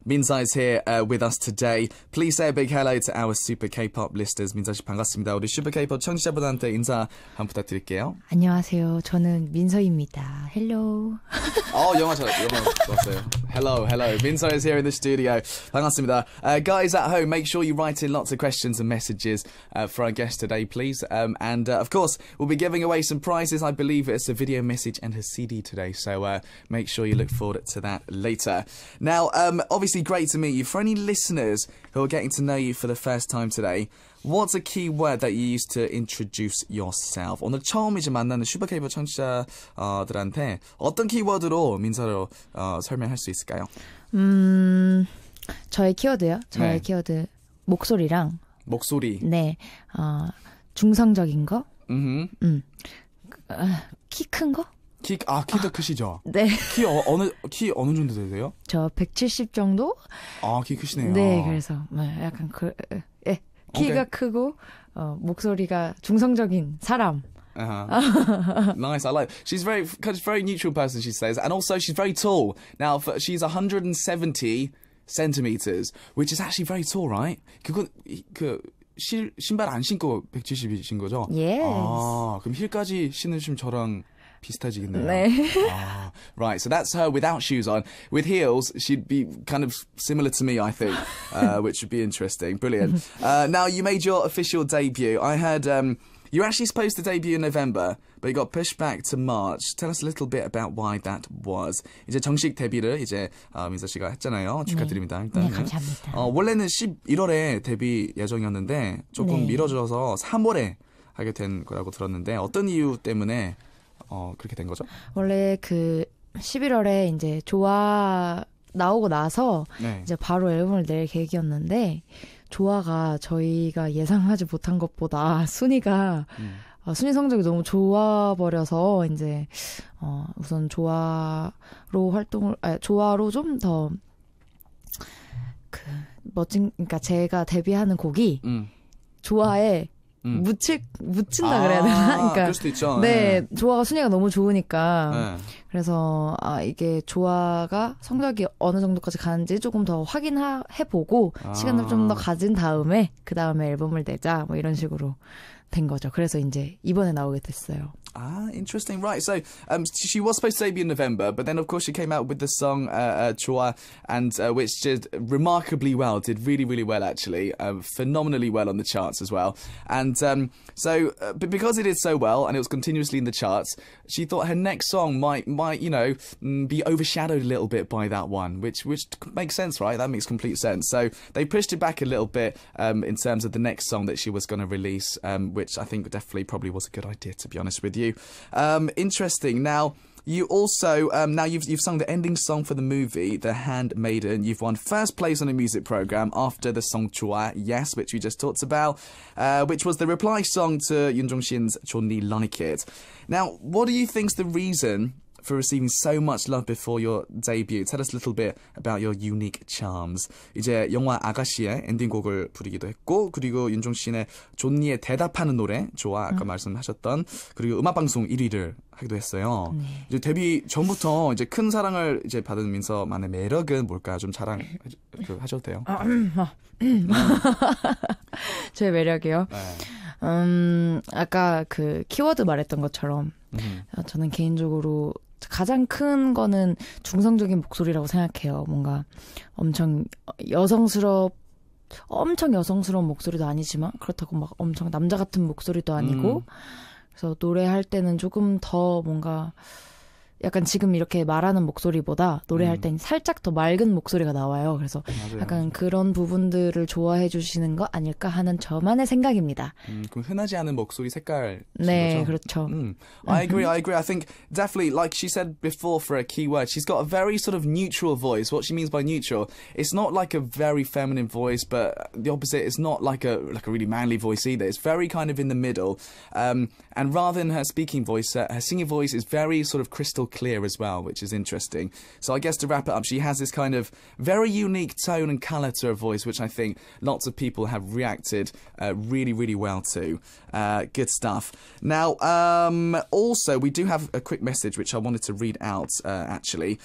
Minsa is here with us today. Please say a big hello to our Super K-pop listeners. 민서 씨 반갑습니다. 우리 Super K-pop 청취자분한테 인사 한번 부탁드릴게요. 안녕하세요. 저는 민서입니다. Hello. 영어 좋았어요. Hello. Minso is here in the studio. 반갑습니다. Guys at home, make sure you write in lots of questions and messages for our guest today, please. And of course, we'll be giving away some prizes. I believe it's a video message and a CD today. So make sure you look forward to that later. Now, obviously, great to meet you. For any listeners who are getting to know you for the first time today, what's a key word that you use to introduce yourself? 오늘 처음 이제 만나는 슈퍼 K-pop 청취자들한테 어떤 키워드로 민서로 설명할 수 있을까요? 저의 키워드요? 저의 키워드 목소리랑 목소리. 네. 중성적인 거? 키 큰 거? 키도 크시죠? 네. 키 어느 정도 되세요? 저 170 정도? 키 크시네요. 네, 그래서 약간 키가 크고 목소리가 중성적인 사람. Nice, I like. She's very neutral person, she says, and also she's very tall. Now, she's 170 centimeters, which is actually very tall, right? 그건 신발 안 신고 170이신 거죠? Yes. 그럼 힐까지 신으시면 저랑 비슷해지겠네요. 네. Right, so that's her without shoes on. With heels, she'd be kind of similar to me, I think, which would be interesting. Brilliant. Now, you made your official debut. I heard you were actually supposed to debut in November, but you got pushed back to March. Tell us a little bit about why that was. 이제 정식 데뷔를 이제 민서 씨가 했잖아요. 축하드립니다. 일단. 네, 감사합니다. 원래는 11월에 데뷔 예정이었는데 조금 미뤄져서 3월에 하게 된 거라고 들었는데 어떤 이유 때문에 그렇게 된 거죠? 원래 11월에 이제 조화 나오고 나서 이제 바로 앨범을 낼 계획이었는데 조화가 저희가 예상하지 못한 것보다 순위 성적이 너무 좋아 버려서 이제 우선 조화로 좀 더 멋진, 그러니까 제가 데뷔하는 곡이 조화에 묻힌다 그래야 되나? 그러니까 그럴 수도 있죠. 네, 조화가 순위가 너무 좋으니까 그래서 이게 조화가 성적이 어느 정도까지 가는지 조금 더 확인해보고 시간을 좀 더 가진 다음에 그 다음에 앨범을 내자 뭐 이런 식으로 된 거죠. 그래서 이제 이번에 나오게 됐어요. Interesting. Right. So, she was supposed to debut in November, but then, of course, she came out with the song Chua, and which did remarkably well. Did really, really well, actually. Phenomenally well on the charts as well. And but because it did so well, and it was continuously in the charts, she thought her next song might be overshadowed a little bit by that one, which makes sense, right? That makes complete sense. So they pushed it back a little bit in terms of the next song that she was going to release, which I think definitely probably was a good idea, to be honest with you. Interesting. Now, you also you've sung the ending song for the movie The Handmaiden. You've won first place on a music program after the song Chua, yes, which we just talked about, which was the reply song to Yoon Jong-shin's Johnny Like It. Now, what do you think's the reason for receiving so much love before your debut? Tell us a little bit about your unique charms. 이제 영화 아가씨의 엔딩곡을 부르기도 했고, 그리고 윤종신의 존니의 대답하는 노래, 좋아, 아까 말씀하셨던, 그리고 음악방송 1위를 하기도 했어요. 이제 데뷔 전부터 이제 큰 사랑을 이제 받은 민서만의 매력은 뭘까요? 좀 자랑 하셔도 돼요. 저의 매력이요? 아까 키워드 말했던 것처럼 저는 개인적으로 가장 큰 거는 중성적인 목소리라고 생각해요. 뭔가 엄청 여성스러운 목소리도 아니지만 그렇다고 막 엄청 남자 같은 목소리도 아니고 그래서 노래할 때는 조금 더 뭔가 약간 지금 이렇게 말하는 목소리보다 노래할 땐 살짝 더 맑은 목소리가 나와요. 그래서 맞아요. 약간 그런 부분들을 좋아해 주시는 거 아닐까 하는 저만의 생각입니다. 그럼 흔하지 않은 목소리 색깔. 네, 그렇죠. I agree. I think definitely, like she said before, for a key word, she's got a very sort of neutral voice. What she means by neutral, it's not like a very feminine voice, but the opposite, it's not like a really manly voice either. It's very kind of in the middle. And rather than her speaking voice, her singing voice is very sort of crystal clear as well, which is interesting. So I guess to wrap it up, she has this kind of very unique tone and colour to her voice, which I think lots of people have reacted really, really well to. Good stuff. Now, also, we do have a quick message which I wanted to read out, actually.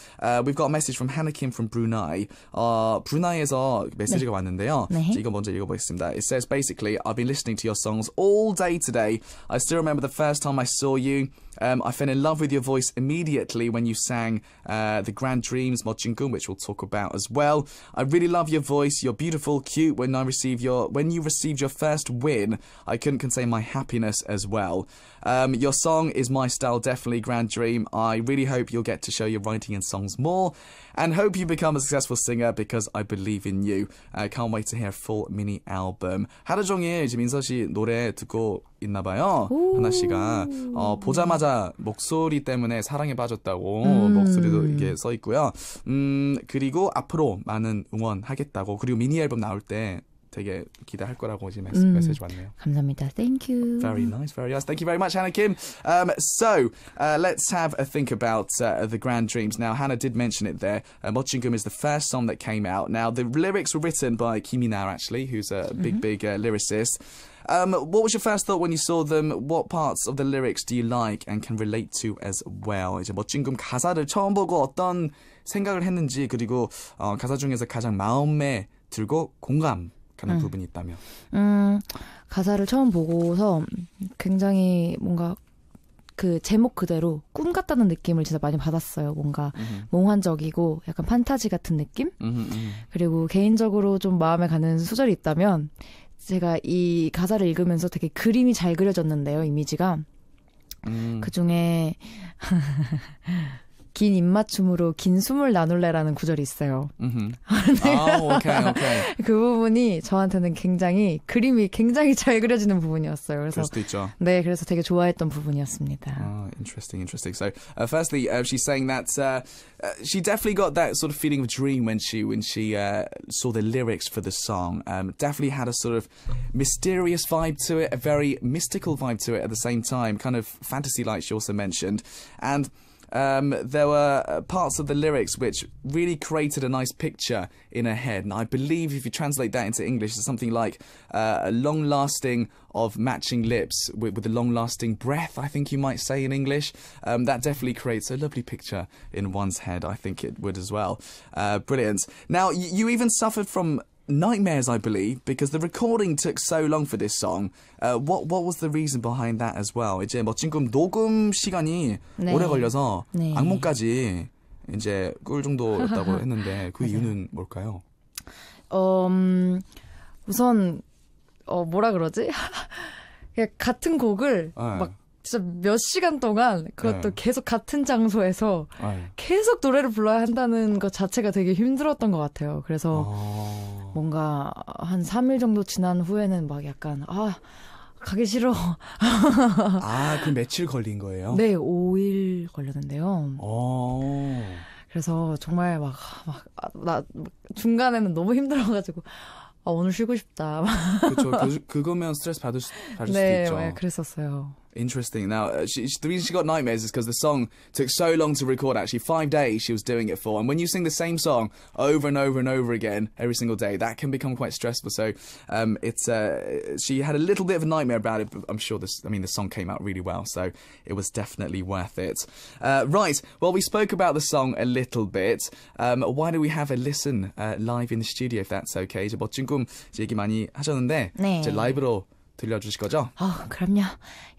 We've got a message from Hannah Kim from Brunei. 브루나이에서 메시지가 왔는데요. 네. 이거 먼저 읽어보겠습니다. It says, basically, I've been listening to your songs all day today. I still remember the first time I saw you. I fell in love with your voice immediately when you sang The Grand Dreams, 멋진 꿈, which we'll talk about as well. I really love your voice. You're beautiful, cute. When you received your first win, I couldn't contain my happiness as well. Your song is my style, definitely Grand Dream. I really hope you'll get to show your writing and songs more, and hope you become a successful singer because I believe in you. Can't wait to hear a full mini album. 하루 종일 이제 민서 씨 노래 듣고 있나 봐요. 하나 씨가 보자마자 목소리 때문에 사랑에 빠졌다고 목소리도 이게 써 있고요. 그리고 앞으로 많은 응원하겠다고, 그리고 미니 앨범 나올 때 되게 기대할 거라고 지금 메시지 왔네요. 감사합니다. Thank you. Very nice, very nice. Thank you very much, Hannah Kim. So, let's have a think about The Grand Dreams. Now, Hannah did mention it there. 멋진 꿈 is the first song that came out. Now, the lyrics were written by Kim Minao, actually, who's a big lyricist. What was your first thought when you saw them? What parts of the lyrics do you like and can relate to as well? 이제 멋진 꿈 가사를 처음 보고 어떤 생각을 했는지, 그리고 가사 중에서 가장 마음에 들고 공감 가는 부분이 있다면? 가사를 처음 보고서 굉장히 뭔가 그 제목 그대로 꿈 같다는 느낌을 진짜 많이 받았어요. 뭔가 몽환적이고 약간 판타지 같은 느낌? 그리고 개인적으로 좀 마음에 가는 소절이 있다면, 제가 이 가사를 읽으면서 되게 그림이 잘 그려졌는데요, 이미지가. 그중에 긴 입맞춤으로 긴 숨을 나눌래라는 구절이 있어요. 오케이. 그 부분이 저한테는 굉장히 그림이 굉장히 잘 그려지는 부분이었어요. 그래서 그럴 수도 있죠. 네, 그래서 되게 좋아했던 부분이었습니다. Interesting. So, firstly, she's saying that she definitely got that sort of feeling of dream when she saw the lyrics for the song. Definitely had a sort of mysterious vibe to it, a very mystical vibe to it at the same time, kind of fantasy-like, she also mentioned. And there were parts of the lyrics which really created a nice picture in her head. And I believe if you translate that into English, it's something like a long-lasting of matching lips with a long-lasting breath, I think you might say in English. That definitely creates a lovely picture in one's head. I think it would as well. Brilliant. Now, you even suffered from nightmares, I believe, because the recording took so long for this song. What was the reason behind that as well? 이제 멋진 꿈 녹음 시간이 오래 걸려서 악몽까지 이제 꿀 정도였다고 했는데 그 이유는 뭘까요? 우선 뭐라 그러지? 그냥 같은 곡을 막 진짜 몇 시간 동안 그것도 계속 같은 장소에서 계속 노래를 불러야 한다는 것 자체가 되게 힘들었던 것 같아요. 그래서 뭔가 한 3일 정도 지난 후에는 막 약간 가기 싫어. 그럼 며칠 걸린 거예요? 네, 5일 걸렸는데요. 그래서 정말 나 중간에는 너무 힘들어가지고 오늘 쉬고 싶다. 그렇죠. 그거면 스트레스 받을 수도 있죠. 네, 그랬었어요. Interesting. Now, the reason she got nightmares is because the song took so long to record, actually. 5 days she was doing it for. And when you sing the same song over and over and over again every single day, that can become quite stressful. So she had a little bit of a nightmare about it, but I'm sure the song came out really well. So it was definitely worth it. Right. Well, we spoke about the song a little bit. Why don't we have a listen live in the studio, if that's okay? 이제 멋진 꿈 얘기 많이 하셨는데 이제 라이브로 들려주실 거죠? 그럼요.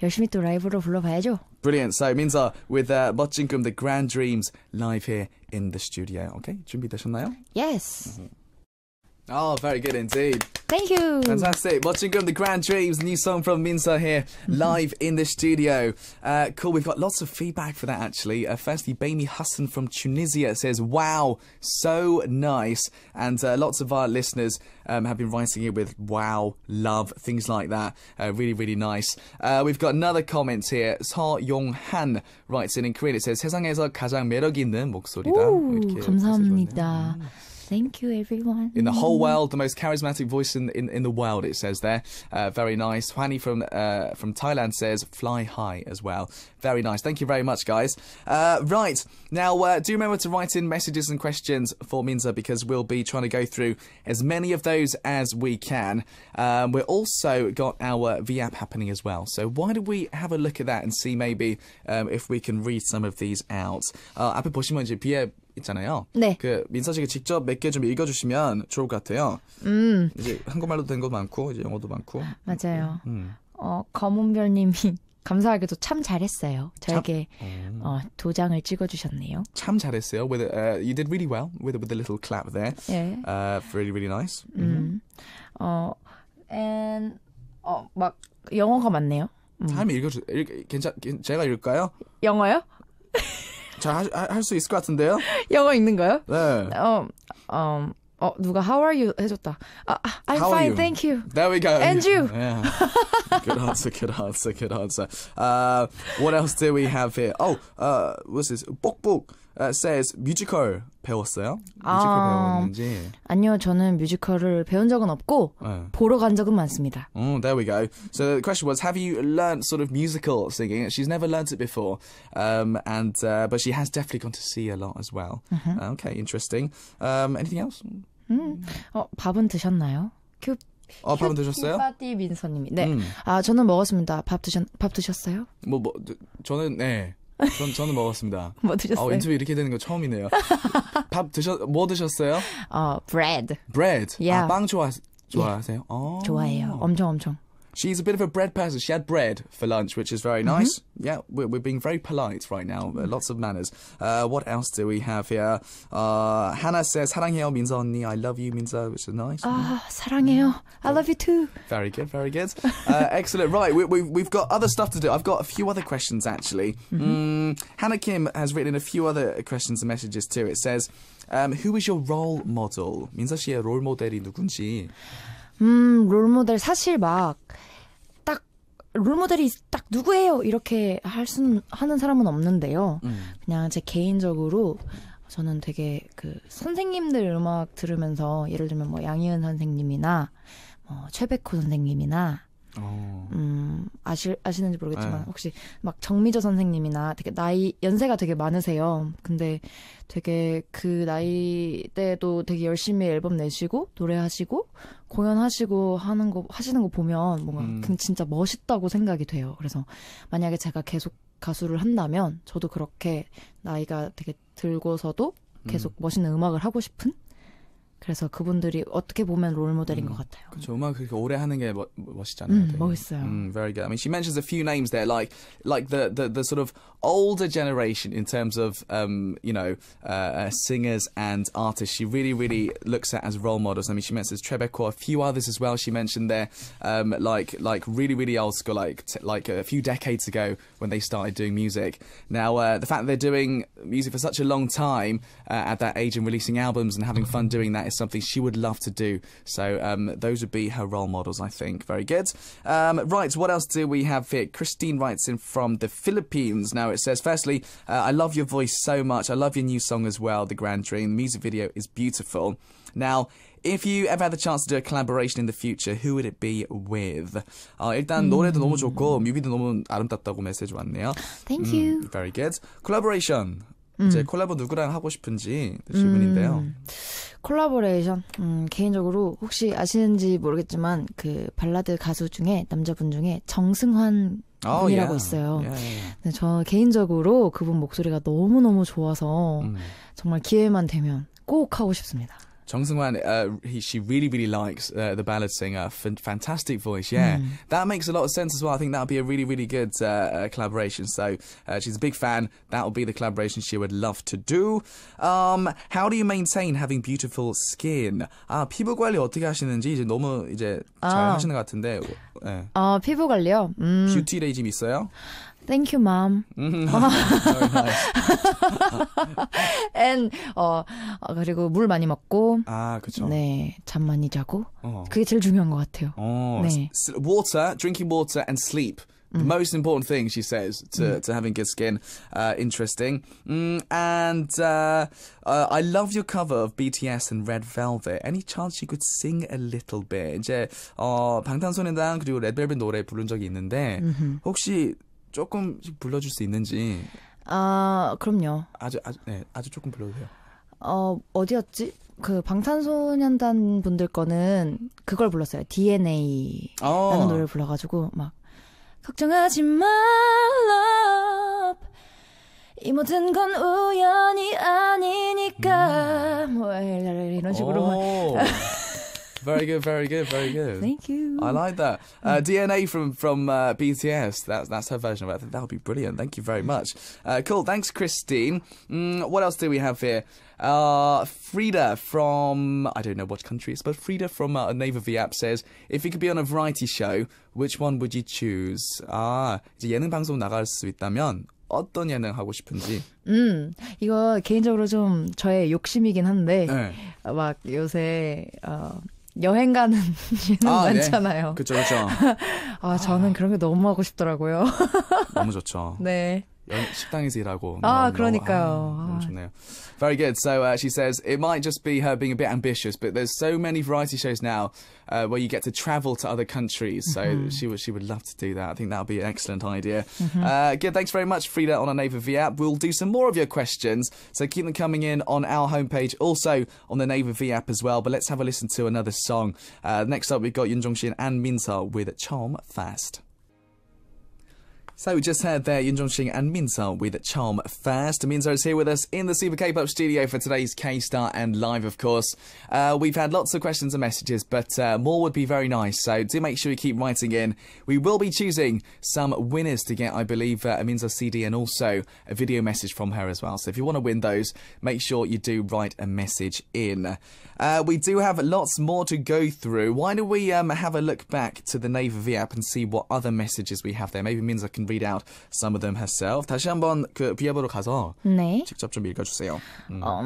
열심히 또 라이브로 불러봐야죠. Brilliant. So, Minza with 멋진 꿈, The Grand Dreams, live here in the studio. Okay, 준비되셨나요? Yes. Oh, very good indeed. Thank you. Fantastic. 멋진 꿈, The Grand Dreams, new song from Minza here, live in the studio. Cool, we've got lots of feedback for that, actually. Firstly, Baimi Hassan from Tunisia says, wow, so nice. And lots of our listeners have been writing it with wow, love, things like that. Really, really nice. We've got another comment here. 서용한 writes in Korean. It says, 세상에서 가장 매력 있는 목소리다. 오, 감사합니다. Thank you, everyone. In the whole world, the most charismatic voice in the world, it says there. Very nice. Hwani from Thailand says, fly high as well. Very nice. Thank you very much, guys. Right. Now, do remember to write in messages and questions for Minza because we'll be trying to go through as many of those as we can. We've also got our V-app happening as well. So why don't we have a look at that and see maybe if we can read some of these out. 앞에 보시면 이제 V-app 있잖아요. 네. 그 민서 씨가 직접 몇 개 좀 읽어주시면 좋을 것 같아요. 이제 한국말로 된 것도 많고 이제 영어도 많고. 맞아요. 검은별님이 감사하게도 참 잘했어요. 저에게 도장을 찍어주셨네요. 참 잘했어요. You did really well with a little clap there. 예. Really, really nice. And 막 영어가 많네요. 다음에 제가 읽을까요? 영어요? 할 수 있을 것 같은데요? 영어 읽는 거요? 네. 누가 How are you 해줬다. I'm How fine, are you? thank you. There we go. And you? Yeah. Good answer. What else do we have here? What's this? 뽁뽁 says 뮤지컬 배웠어요? 뮤지컬 배웠는지. 아니요, 저는 뮤지컬을 배운 적은 없고 보러 간 적은 많습니다. There we go. So the question was, have you learnt sort of musical singing? She's never learnt it before, but she has definitely gone to see a lot as well. Okay, interesting. Anything else? 밥은 드셨나요? 밥은 드셨어요? 큐파티 민서님이. 네. 저는 먹었습니다. 밥 드셨어요? 저는 네. 저는 먹었습니다. 뭐 드셨어요? 인터뷰 이렇게 되는 거 처음이네요. 뭐 드셨어요? bread. Bread. Yeah. 빵 좋아하세요? 좋아해요. 엄청. She's a bit of a bread person. She had bread for lunch, which is very nice. Yeah, we're being very polite right now. Lots of manners. What else do we have here? Hannah says, 사랑해요, 민서 언니. I love you, 민서, which is nice. 사랑해요. I love you too. Very good. Excellent. Right, we've got other stuff to do. I've got a few other questions, actually. Hannah Kim has written in a few other questions and messages too. It says, who is your role model? 민서 씨의 롤 모델이 누군지. 롤모델 사실 딱 롤모델이 딱 누구예요 이렇게 하는 사람은 없는데요. 그냥 제 개인적으로 저는 되게 그 선생님들 음악 들으면서 예를 들면 뭐 양희은 선생님이나 최백호 선생님이나 아시는지 모르겠지만 혹시 막 정미저 선생님이나 되게 연세가 되게 많으세요. 근데 되게 그 나이 때도 되게 열심히 앨범 내시고 노래하시고 공연하시고 하시는 거 보면 뭔가 진짜 멋있다고 생각이 돼요. 그래서 만약에 제가 계속 가수를 한다면 저도 그렇게 나이가 되게 들고서도 계속 멋있는 음악을 하고 싶은 그래서 그분들이 어떻게 보면 롤모델인 것 같아요. 그렇죠. 음악 그렇게 오래 하는 게 멋있잖아요. 멋있어요. Very good. I mean, she mentions a few names there, like the sort of older generation in terms of singers and artists. She really looks at as role models. I mean, she mentions Trebeko, a few others as well. She mentioned there, like really old school, like a few decades ago when they started doing music. Now, the fact that they're doing music for such a long time at that age and releasing albums and having fun doing that is something she would love to do. So those would be her role models, I think. Very good. Right, what else do we have here? Christine writes in from the Philippines. Now it says, firstly, I love your voice so much. I love your new song as well, The Grand Dream. The music video is beautiful. Now, if you ever had the chance to do a collaboration in the future, who would it be with? 일단 노래도 너무 좋고 뮤비도 너무 아름답다고 메시지 왔네요. Thank you. Very good. Collaboration. 이제 콜라보 누구랑 하고 싶은지 질문인데요. 콜라보레이션 개인적으로 혹시 아시는지 모르겠지만 그 발라드 가수 중에 남자분 중에 정승환 분이라고 있어요. 근데 저 개인적으로 그분 목소리가 너무너무 좋아서 정말 기회만 되면 꼭 하고 싶습니다. 정승환, she really likes the ballad singer. Fantastic voice, yeah. That makes a lot of sense as well. I think that would be a really good collaboration. So she's a big fan. That will be the collaboration she would love to do. How do you maintain having beautiful skin? 피부 관리 어떻게 하시는지 이제 너무 잘 하시는 것 같은데. 네. 피부 관리요? 뷰티 레이짐 있어요? Thank you, mom. Very nice. And 그리고 물 많이 먹고, 그렇죠. 네, 잠 많이 자고, 그게 제일 중요한 것 같아요. 네. Water, drinking water and sleep. The most important thing, she says, to having good skin. Interesting. And I love your cover of BTS and Red Velvet. Any chance you could sing a little bit? 이제 방탄소년단 그리고 레드벨벳 노래 부른 적이 있는데 혹시 조금씩 불러줄 수 있는지? 그럼요. 아주 조금 불러도 돼요. 어디였지? 그 방탄소년단 분들 거는 그걸 불렀어요. DNA라는 노래를 불러가지고 막 걱정하지 마 love 이 모든 건 우연이 아니니까 뭐 이런 식으로 Very good, very good, very good. Thank you. I like that. DNA from BTS. That's her version of it. I think that would be brilliant. Thank you very much. Cool. Thanks, Christine. What else do we have here? Frida from, I don't know what country it's, but Frida from Naver V app says, if you could be on a variety show, which one would you choose? 이제 예능 방송 나갈 수 있다면 어떤 예능 하고 싶은지. 이거 개인적으로 좀 저의 욕심이긴 한데 막 요새 여행 가는 예능 많잖아요. 그렇죠. 저는 그런 게 너무 하고 싶더라고요. 너무 좋죠. 네. 식당에서 일하고. 그러니까요. 너무 좋네요. Very good. So she says it might just be her being a bit ambitious, but there's so many variety shows now where you get to travel to other countries. So she would love to do that. I think that would be an excellent idea. Good. Thanks very much, Frida, on our Naver V app. We'll do some more of your questions, so keep them coming in on our homepage, also on the Naver V app as well. But let's have a listen to another song. Next up, we've got Yoon Jong-shin and MINSEO with Charm Fast. So we just heard there Yoon Jong-shin and MINSEO with Charm Fast. MINSEO is here with us in the Super K-pop studio for today's K-Star and Live, of course. We've had lots of questions and messages, but more would be very nice. So do make sure you keep writing in. We will be choosing some winners to get, I believe, a MINSEO CD and also a video message from her as well. So if you want to win those, make sure you do write a message in. We do have lots more to go through. Why don't we have a look back to the Naver V app and see what other messages we have there. Maybe MINSEO can read out some of them herself. 다시 한번 그 V앱으로 가서 직접 좀 읽어주세요.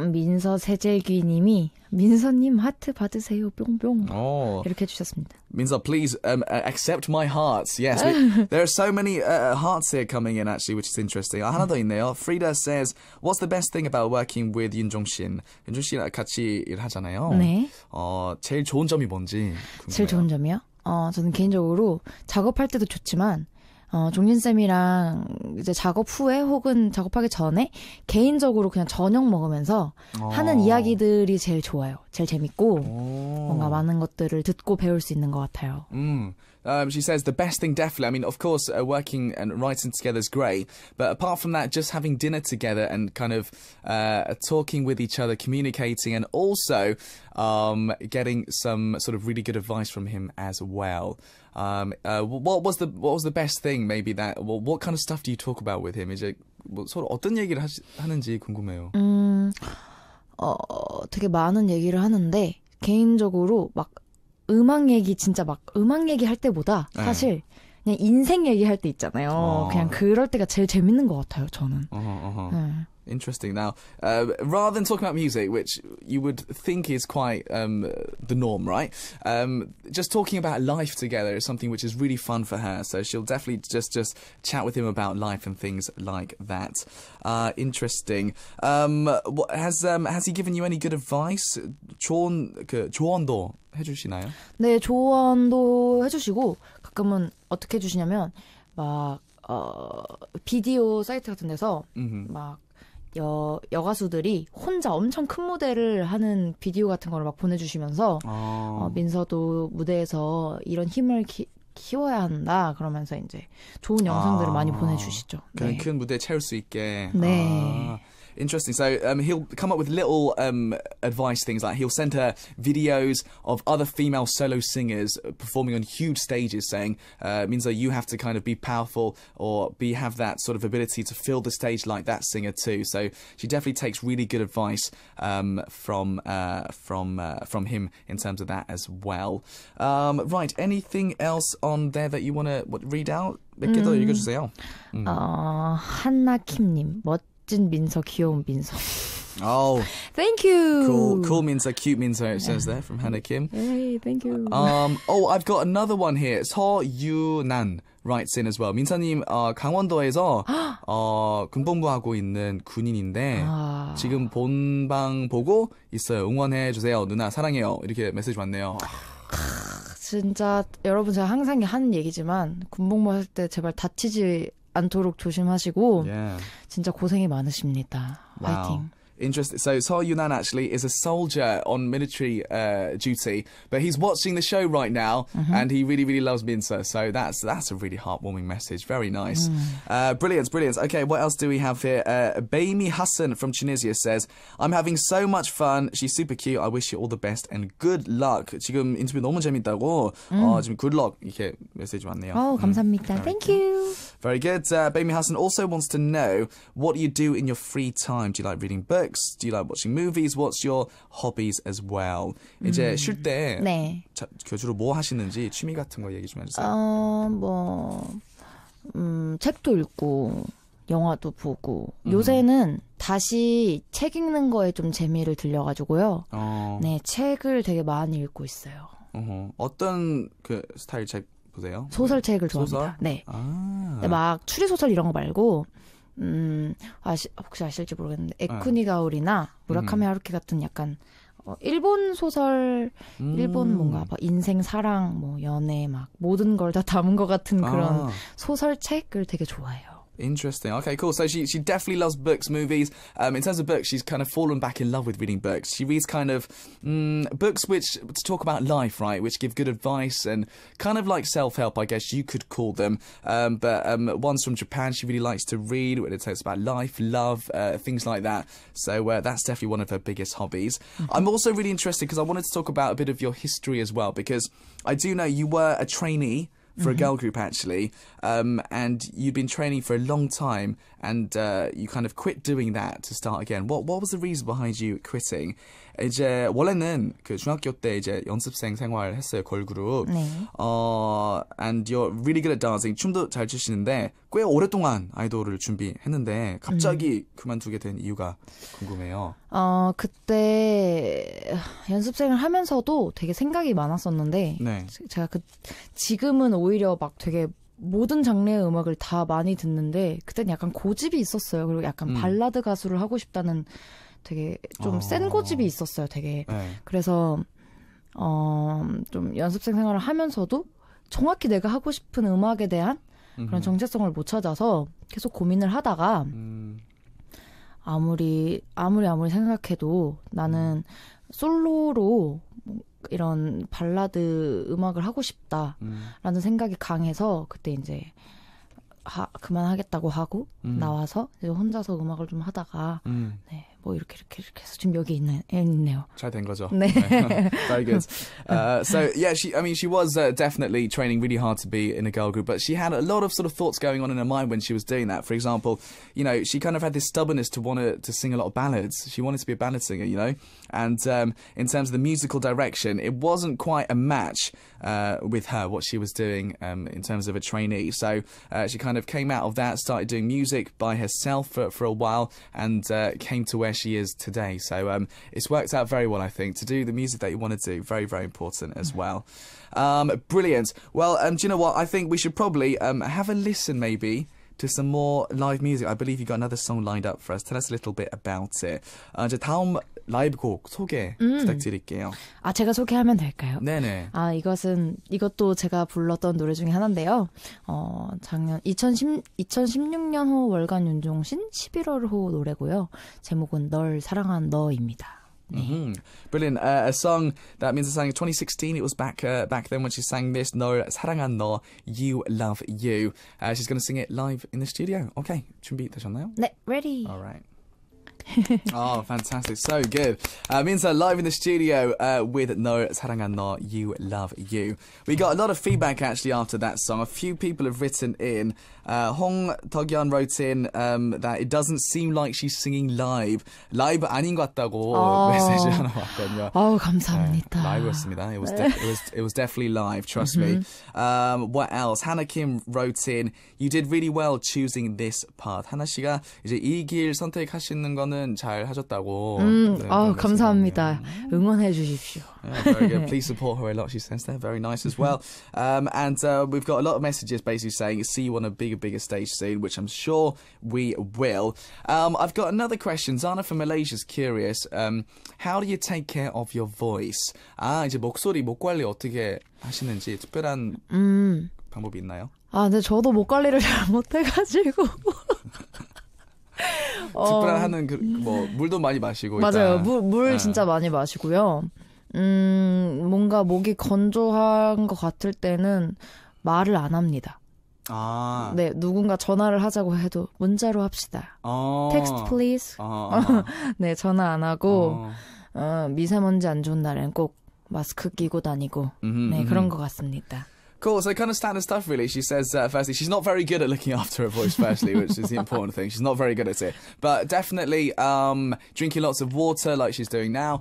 민서 세젤귀님이 민서님 하트 받으세요 뿅뿅 이렇게 해주셨습니다. MINSEO, please accept my hearts. Yes, there are so many hearts here coming in actually, which is interesting. 하나 더 있네요. Frida says, what's the best thing about working with Yoon Jong-shin? 윤종 씨랑 같이 일하잖아요. 네. 제일 좋은 점이 뭔지 궁금해요. 제일 좋은 점이요? 저는 개인적으로 작업할 때도 좋지만 종진쌤이랑 이제 작업 후에 혹은 작업하기 전에 개인적으로 그냥 저녁 먹으면서 하는 이야기들이 제일 좋아요. 제일 재밌고 뭔가 많은 것들을 듣고 배울 수 있는 것 같아요. She says the best thing definitely, I mean, of course, working and writing together is great, but apart from that, just having dinner together and kind of talking with each other, communicating, and also getting some sort of really good advice from him as well. What was the best thing? Maybe that. What kind of stuff do you talk about with him? 이제 서로 어떤 얘기를 하는지 궁금해요. 되게 많은 얘기를 하는데 개인적으로 막 음악 얘기 진짜 막 음악 얘기할 때보다 사실 그냥 인생 얘기할 때 있잖아요. 그냥 그럴 때가 제일 재밌는 것 같아요. 저는. Interesting. Now, rather than talking about music, which you would think is quite the norm, right? Just talking about life together is something which is really fun for her. So she'll definitely just chat with him about life and things like that. Interesting. Has he given you any good advice? 조언도 해주시나요? 네, 조언도 해주시고 가끔은 어떻게 해주시냐면 막 비디오 사이트 같은 데서 막 여가수들이 혼자 엄청 큰 무대를 하는 비디오 같은 거를 막 보내주시면서 민서도 무대에서 이런 힘을 키워야 한다 그러면서 이제 좋은 영상들을 많이 보내주시죠. 네. 큰 무대에 채울 수 있게. 네. Interesting. So he'll come up with little advice things like he'll send her videos of other female solo singers performing on huge stages saying, MINSEO, you have to kind of be powerful or have that sort of ability to fill the stage like that singer too. So she definitely takes really good advice from him in terms of that as well. Right. Anything else on there that you want to read out? 몇 개 더 읽어주세요. 한나킴님 멋진 민서 귀여운 민서 Oh, Thank you. cool Minso, cute Minso, it says there from Hannah Kim. Hey, thank you. Oh, I've got another one here. 서유난 writes in as well. 민서님, 강원도에서 군복무하고 있는 군인인데 지금 본방 보고 있어요. 응원해주세요. 누나 사랑해요. 이렇게 메시지 왔네요. 진짜 여러분 제가 항상 하는 얘기지만 군복무 할 때 제발 다치지 않도록 조심하시고 진짜 고생이 많으십니다. 화이팅. Interesting. So Seo Yunan actually is a soldier on military duty, but he's watching the show right now, and he really, really loves Minso. So that's a really heartwarming message. Very nice. Brilliant. Okay, what else do we have here? Baimi Hassan from Tunisia says, I'm having so much fun. She's super cute. I wish you all the best and good luck. 지금 인터뷰 너무 재밌다고. 지금 good luck 이렇게 메시지 왔네요. 감사합니다. Thank you. Very good. Baimi Hassan also wants to know, what do you do in your free time? Do you like reading books? Do you like watching movies? What's your hobbies as well? 이제 쉴 때 네. 주로 뭐 하시는지 취미 같은 거 얘기 좀 해주세요. 책도 읽고 영화도 보고 요새는 다시 책 읽는 거에 좀 재미를 들려가지고요. 네, 책을 되게 많이 읽고 있어요. 어떤 그 스타일 책 보세요? 소설책을 좋아합니다. 소설? 네. 근데 막 추리소설 이런 거 말고 혹시 아실지 모르겠는데 에쿠니가오리나 무라카미 하루키 같은 약간 일본 소설, 일본 뭔가 막 인생, 사랑, 뭐 연애 막 모든 걸 다 담은 것 같은 그런 소설책을 되게 좋아해요. Interesting. Okay, cool. So she definitely loves books, movies. In terms of books, she's kind of fallen back in love with reading books. She reads kind of books which to talk about life, right? Which give good advice and kind of like self-help, I guess you could call them. But ones from Japan she really likes to read, when it talks about life, love, things like that. So that's definitely one of her biggest hobbies. I'm also really interested because I wanted to talk about a bit of your history as well, because I do know you were a trainee for a girl group actually, and you'd been training for a long time, and you kind of quit doing that to start again. What was the reason behind you quitting? 이제 원래는 그 중학교 때 이제 연습생 생활을 했어요, 걸그룹. 네. And you're really good at dancing. 춤도 잘 추시는데 꽤 오랫동안 아이돌을 준비했는데 갑자기 그만두게 된 이유가 궁금해요. 그때 연습생을 하면서도 되게 생각이 많았었는데 네. 제가 지금은 오히려 막 되게 모든 장르의 음악을 다 많이 듣는데 그때는 약간 고집이 있었어요. 그리고 약간 발라드 가수를 하고 싶다는 되게 좀 센 고집이 있었어요, 되게. 네. 그래서 좀 연습생 생활을 하면서도 정확히 내가 하고 싶은 음악에 대한 그런 정체성을 못 찾아서 계속 고민을 하다가 아무리 생각해도 나는 솔로로 이런 발라드 음악을 하고 싶다라는 생각이 강해서 그때 이제 그만하겠다고 하고 나와서 이제 혼자서 음악을 좀 하다가 네, 뭐 이렇게 해서 지금 여기 있네요. 잘 된 거죠. 네. Very good. So yeah, she was definitely training really hard to be in a girl group, but she had a lot of sort of thoughts going on in her mind when she was doing that. For example, you know, she kind of had this stubbornness to want to sing a lot of ballads. She wanted to be a ballad singer, you know, and in terms of the musical direction, it wasn't quite a match with her, what she was doing in terms of a trainee. So she kind of came out of that, started doing music by herself for a while, and came to where she is today. So it's worked out very well, I think, to do the music that you want to do. Very, very important as well. Brilliant. Well, do you know what? I think we should probably have a listen maybe to some more live music. I believe you got another song lined up for us. Tell us a little bit about it. 이제 다음 라이브 곡 소개 부탁드릴게요. 제가 소개하면 될까요? 네네. 이것도 제가 불렀던 노래 중에 하나인데요. 작년 2016년 호 월간 윤종신 11월 호 노래고요. 제목은 널 사랑한 너입니다. Brilliant. A song that Minso sang in 2016. It was back then when she sang this. 널 사랑한 너, You Love You. She's going to sing it live in the studio. Okay, 준비되셨나요? 네, ready. All right. Oh, fantastic. So good. Minso live in the studio with 널 사랑한 너, You Love You. We got a lot of feedback actually after that song. A few people have written in. Hong Togyeon wrote in that it doesn't seem like she's singing live. 라이브 아닌 것 같다고 메시지 하나 왔거든요. 감사합니다. 라이브였습니다. It was definitely live, trust me. What else? Hannah Kim wrote in, you did really well choosing this part. 하나 씨가 이제 이 길 선택하시는 거는 응원은 잘 하셨다고. 네, 감사합니다. 응원해 주십시오. Yeah, very good. Please support her a lot, she says there. Very nice as well. And we've got a lot of messages basically saying, see you on a bigger stage soon, which I'm sure we will. I've got another question. Zana from Malaysia is curious. How do you take care of your voice? 이제 목 관리 어떻게 하시는지 특별한 방법이 있나요? 근데 저도 목 관리를 잘 못해가지고. 특별한 하는 물도 많이 마시고. 맞아요. 물 진짜 많이 마시고요. 뭔가 목이 건조한 것 같을 때는 말을 안 합니다. 네, 누군가 전화를 하자고 해도 문자로 합시다. Text please. 네, 전화 안 하고 미세먼지 안 좋은 날엔 꼭 마스크 끼고 다니고 네, 그런 것 같습니다. Cool, so kind of standard stuff really. She says, firstly, she's not very good at looking after her voice, firstly, which is the important thing. She's not very good at it. But definitely drinking lots of water like she's doing now,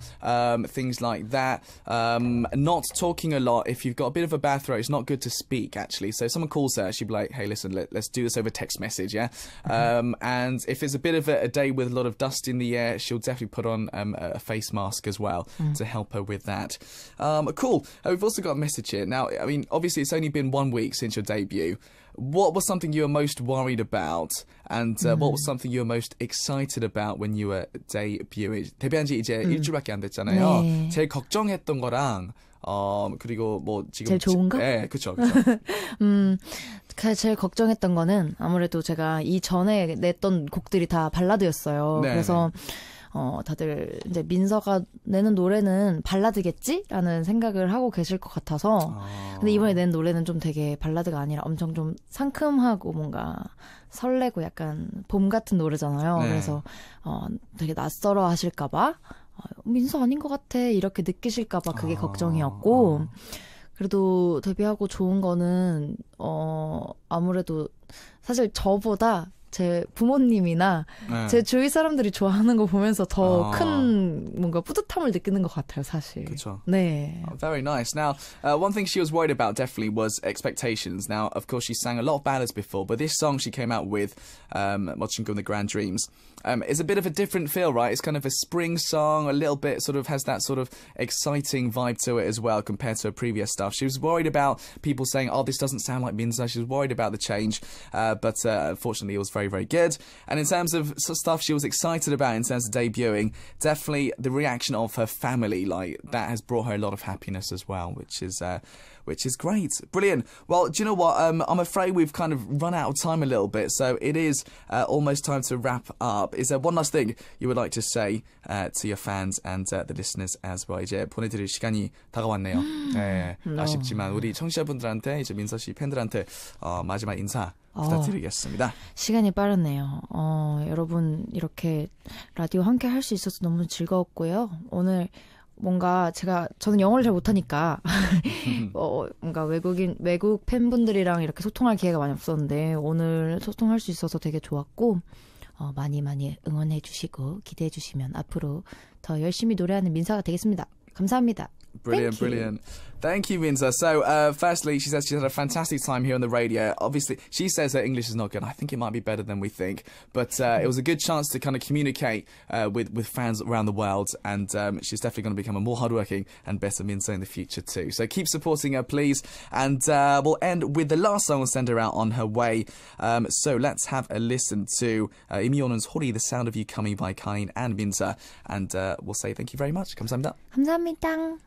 things like that. Not talking a lot. If you've got a bit of a bad throat, it's not good to speak, actually. So if someone calls her, she'd be like, hey, listen, let's do this over text message, yeah? And if it's a bit of a day with a lot of dust in the air, she'll definitely put on a face mask as well to help her with that. Cool. We've also got a message here. Now, I mean, obviously, it's only been 1 week since your debut. What was something you were most worried about? And what was something you were most excited about when you were debuting? 데뷔한 지 이제 일주일밖에 안 됐잖아요. 네. 제일 걱정했던 거랑 그리고 뭐 지금 제일 좋은가? 네, 그렇죠. 제일 걱정했던 거는 아무래도 제가 이전에 냈던 곡들이 다 발라드였어요. 네. 그래서 다들 이제 민서가 내는 노래는 발라드겠지라는 생각을 하고 계실 것 같아서 근데 이번에 낸 노래는 좀 되게 발라드가 아니라 엄청 좀 상큼하고 뭔가 설레고 약간 봄 같은 노래잖아요. 네. 그래서 되게 낯설어 하실까봐 민서 아닌 것 같아 이렇게 느끼실까봐 그게 걱정이었고 그래도 데뷔하고 좋은 거는 아무래도 사실 저보다 제 부모님이나 제 주위 사람들이 좋아하는 거 보면서 더 큰 뭔가 뿌듯함을 느끼는 것 같아요, 사실. 그렇죠. 네. Very nice. Now, one thing she was worried about definitely was expectations. Now, of course, she sang a lot of ballads before, but this song she came out with, 멋진 꿈, The Grand Dreams, is a bit of a different feel, right? It's kind of a spring song, a little bit sort of has that sort of exciting vibe to it as well compared to her previous stuff. She was worried about people saying, oh, this doesn't sound like Minza. She was worried about the change, but unfortunately it was very good. And in terms of stuff she was excited about in terms of debuting, definitely the reaction of her family, like that has brought her a lot of happiness as well, which is great. Brilliant. Well, do you know what? I'm afraid we've kind of run out of time a little bit, so it is almost time to wrap up. Is there one last thing you would like to say to your fans and the listeners as well? 이제 보내드릴 시간이 다가왔네요. 네, 아쉽지만 우리 청취자분들한테 이제 민서 씨 팬들한테 마지막 인사 부탁드리겠습니다. 시간이 빠르네요. 여러분 이렇게 라디오 함께 할 수 있어서 너무 즐거웠고요. 오늘 뭔가 저는 영어를 잘 못하니까 뭔가 외국 팬분들이랑 이렇게 소통할 기회가 많이 없었는데 오늘 소통할 수 있어서 되게 좋았고 많이 응원해 주시고 기대해 주시면 앞으로 더 열심히 노래하는 민서가 되겠습니다. 감사합니다. Brilliant. Thank you, Minza. So, firstly, she says she's had a fantastic time here on the radio. Obviously, she says her English is not good. I think it might be better than we think. But it was a good chance to kind of communicate with fans around the world. And she's definitely going to become a more hardworking and better Minza in the future too. So keep supporting her, please. And we'll end with the last song. We'll send her out on her way. So let's have a listen to 임이오는's 소리, The Sound of You Coming by Kain and Minza. And we'll say thank you very much. 감사합니다. 감사합니다.